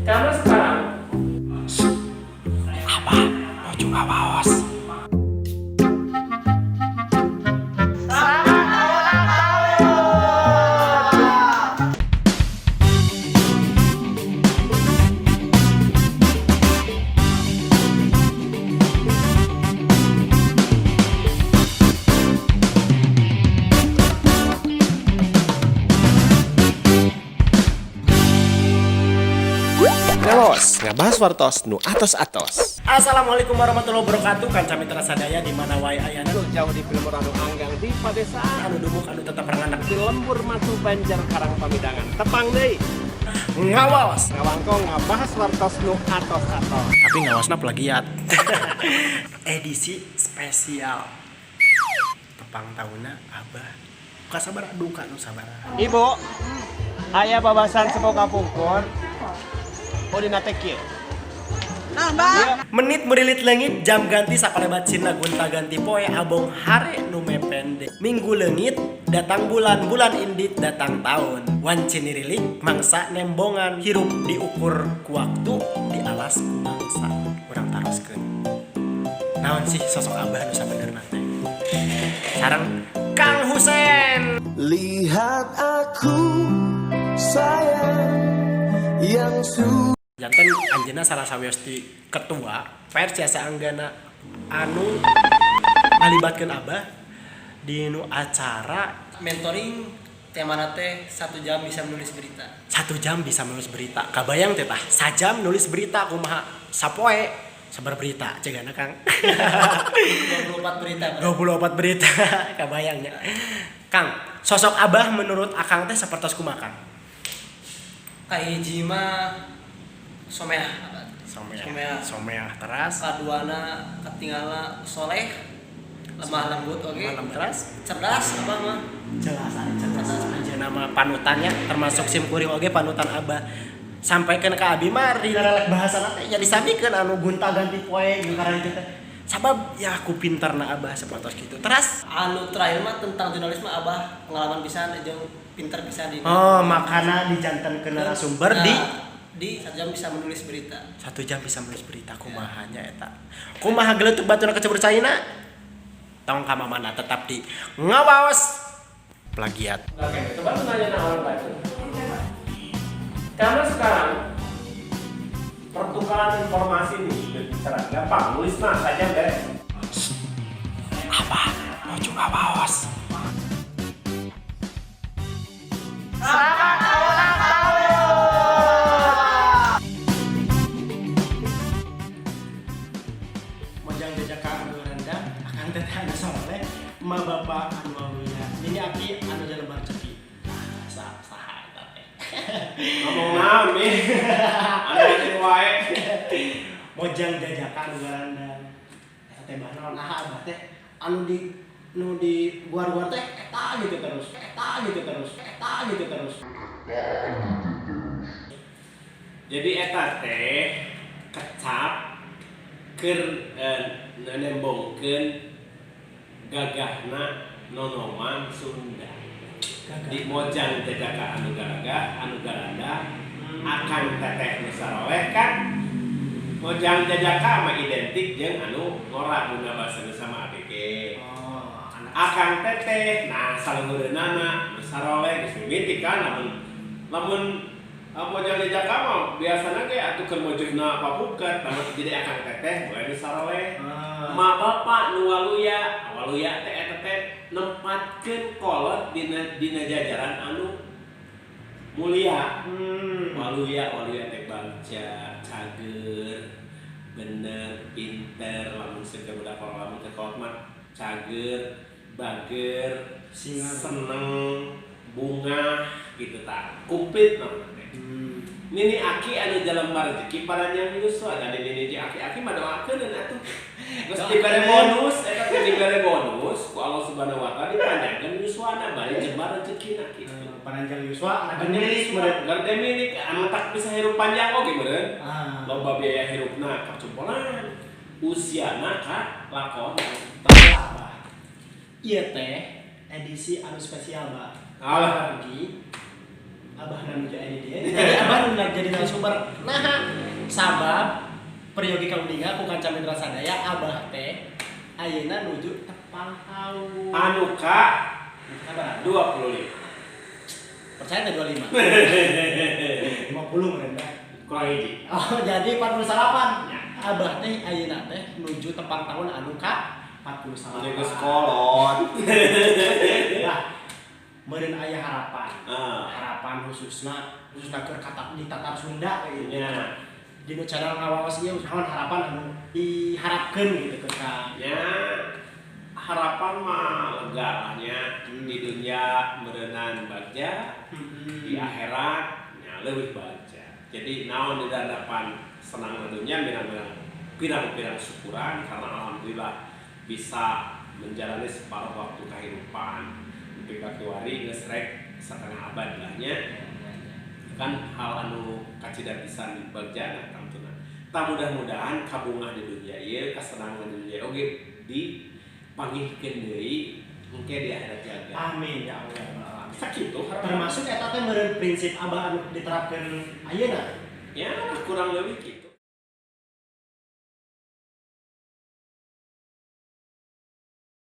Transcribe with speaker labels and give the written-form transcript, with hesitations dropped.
Speaker 1: Karena sekarang
Speaker 2: Apa? Mau juga bos. Bos, ngabahas wartos nu atos-atos.
Speaker 1: Assalamualaikum warahmatullahi wabarakatuh. Kanca mitra sadaya di mana wae ayana
Speaker 2: Jauh di film anu anggang di padesaan.
Speaker 1: anu dumuk anu tetap ranganak
Speaker 2: Di lembur matu banjar karang pamidangan. Tepang deui.
Speaker 1: ngawas.
Speaker 2: Ngawangkong ngabahas wartos nu atos-atos.
Speaker 1: Tapi ngawasna plagiat. Edisi spesial tepang tahunna Abah. Kasabar duka nu sabaraha.
Speaker 2: Ibu, aya babasan semoga pungkur. Oh dina teh kieu.
Speaker 1: Menit merilit leungit jam ganti sakalebat cina gunta ganti poe abong hare nu mepende. Minggu leungit datang bulan, bulan indit datang tahun. Wancini rilik mangsa nembongan hirup diukur ku waktu di alas ku mangsa. Urang taroskeun. Naon sih sosok Abah nu sabenerna teh? Sareng Kang Husen.
Speaker 3: Lihat aku sayang yang
Speaker 1: Janten anjeunna salah sawios ti ketua pers jasa anggana anu ngalibatkeun Abah di nu acara
Speaker 4: mentoring temana teh 1 jam bisa menulis berita.
Speaker 1: 1 jam bisa menulis berita. Kabayang teh tah sajam nulis berita kumaha sapoe sabar berita cegana Kang.
Speaker 4: 24 berita.
Speaker 1: 24 berita kabayangnya. Kang, sosok Abah menurut Akang teh sapertos kumaha Kang?
Speaker 4: Kahiji mah someah.
Speaker 1: Someah teras.
Speaker 4: Kaduana katingalna soleh, lemah lembut oge.
Speaker 1: Malam teras.
Speaker 4: Cerdas apa mah?
Speaker 1: Jelas aja nama panutannya termasuk sim kuring oge panutan Abah sampaikan ke abi mah rilelek bahasana teh jadi sabikeun anu gunta ganti poe geukaran itu teh sabab ya aku pinterna Abah sapertos kitu. Teras
Speaker 4: Anu terakhir mah tentang jurnalisme Abah pengalaman pisan jeung pinter pisan di.
Speaker 1: makana dijantenkeun narasumber
Speaker 4: di 1 jam bisa menulis berita.
Speaker 1: 1 jam bisa menulis berita kumaha nya eta. Kumaha geuleuk batuna kecebur caina? Tong ka mamana tetap di ngawaos plagiat. Oke, coba tanya orang lain. Karena sekarang pertukaran informasi nih sudah bicara gampang, nulis mah saja beres.
Speaker 2: Apa? Mau juga bos.
Speaker 1: Mojang jejak anu rendang akan teteh anu soleh, ma bapak anu waluya. Ini aki anu jalan rezeki. Saha eta teh.
Speaker 5: Ngomong naon nih? Anu ini wae.
Speaker 1: Mojang jejak anu rendang. Eta teh bahan naon Abah teh anu di guar-guar teh eta gitu terus.
Speaker 5: Jadi eta teh kecap keur nembongkeun gagahna nonoman Sunda. Di Mojang jejaka anu gagah anu garanda akan teteh nu saroleh kan. Mojang jejaka mah identik jeung anu ngora guna basa nu sama ABG. Akang teteh nah saluhureunana nu saroleh geus mimiti kan lamun Mojang jejaka mah biasana ge atukeun mojehna pabuket lamun jadi akang teteh mulai nu saroleh. Ma bapak nu waluya teh eta teh nempatkeun kolot dina jajaran anu mulia. Waluya teh bagja, cager, bener, pinter, lamun seukeun budak lamun teh kolot mah cager, bager, seneng, bunga gitu tah. Kumplit namanya. Nini aki anu jalan rezeki paranya Yuswa dan nini aki mah doakeun atuh. Geus dibere bonus, eta teh dibere bonus ku Allah Subhanahu wa taala dipanjangkeun Yuswana bari jembar rezekina kitu.
Speaker 1: Pananjang Yuswa
Speaker 5: Gerdeminik meureun, gerdeminik anu tak bisa hirup panjang oge meureun. Loba biaya hirupna kacumpolan. Usiana ka lakon
Speaker 1: Abah. Ieu teh edisi anu spesial, Mbak.
Speaker 5: Alah.
Speaker 1: Lagi Abah nuju ini dia. Jadi abah nu jadi narasumber. Nah, sabab peryogi kaudinga ku kanca Mitra Sadaya abah teh ayeuna nuju tepang tahun.
Speaker 5: Anu ka
Speaker 1: Sabar.
Speaker 5: 25.
Speaker 1: Percaya teh 25. 50 merendah.
Speaker 5: Kurang hiji.
Speaker 1: Oh, jadi 48. Abah teh ayeuna teh nuju tepang tahun anu ka 49.
Speaker 5: Anu geus kolot.
Speaker 1: Nah, meureun aya harapan.
Speaker 5: Ah.
Speaker 1: Harapan khususna keur kata di Tatar Sunda kayak gitu.
Speaker 5: Ya.
Speaker 1: Dinu channel ngawawas ieu naon harapan anu diharapkeun gitu ke ka.
Speaker 5: Ya, harapan mah lega lah nya di dunia merenang bagja, di akhirat nya leuwih bagja. Jadi naon di hadapan senang dunia pirang-pirang syukuran karena alhamdulillah bisa menjalani separuh waktu kehidupan. Nepi ka kiwari geus rek setengah abad lah nya. Kan hal anu kacida pisan di bagja tantuna. Tak mudah-mudahan kabungah di dunia ieu kasenangan di dunia oge dipanggihkeun deui engke di akhirat jaga.
Speaker 1: Amin ya Allah.
Speaker 5: Sakitu harapan.
Speaker 1: Termasuk eta teh meureun prinsip abah anu diterapkeun ayeuna.
Speaker 5: Ya kurang lebih gitu.